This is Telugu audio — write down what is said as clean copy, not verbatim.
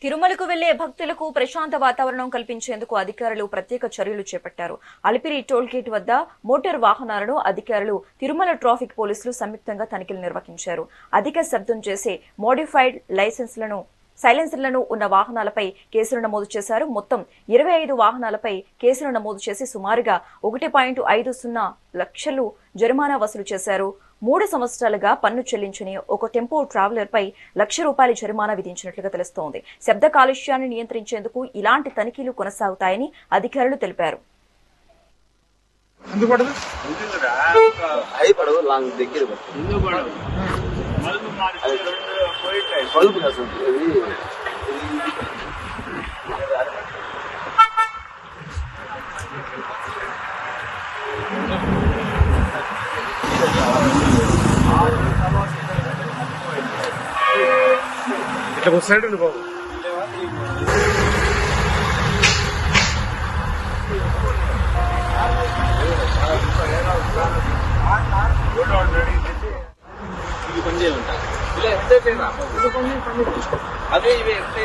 తిరుమలకు వెళ్లే భక్తులకు ప్రశాంత వాతావరణం కల్పించేందుకు అధికారులు ప్రత్యేక చర్యలు చేపట్టారు. అలిపిరి టోల్గేట్ వద్ద మోటార్ వాహనాలను అధికారులు, తిరుమల ట్రాఫిక్ పోలీసులు సంయుక్తంగా తనిఖీలు నిర్వహించారు. అధిక శబ్దం చేసే మోడిఫైడ్ సైలెన్సర్లను ఉన్న వాహనాలపై కేసులు నమోదు చేశారు. మొత్తం 25 వాహనాలపై కేసులు నమోదు చేసి సుమారుగా 1.50 లక్షలు జరిమానా వసూలు చేశారు. 3 సంవత్సరాలుగా పన్ను చెల్లించని ఒక టెంపో ట్రావెలర్ పై ₹1,00,000 జరిమానా విధించినట్లుగా తెలుస్తోంది. శబ్ద కాలుష్యాన్ని నియంత్రించేందుకు ఇలాంటి తనిఖీలు కొనసాగుతాయని అధికారులు తెలిపారు. ఇట్లా సైడ్ ఉంది బాబు. ఇది పని చేయాలంట. ఇలా ఎంత అదే ఇవి ఎంత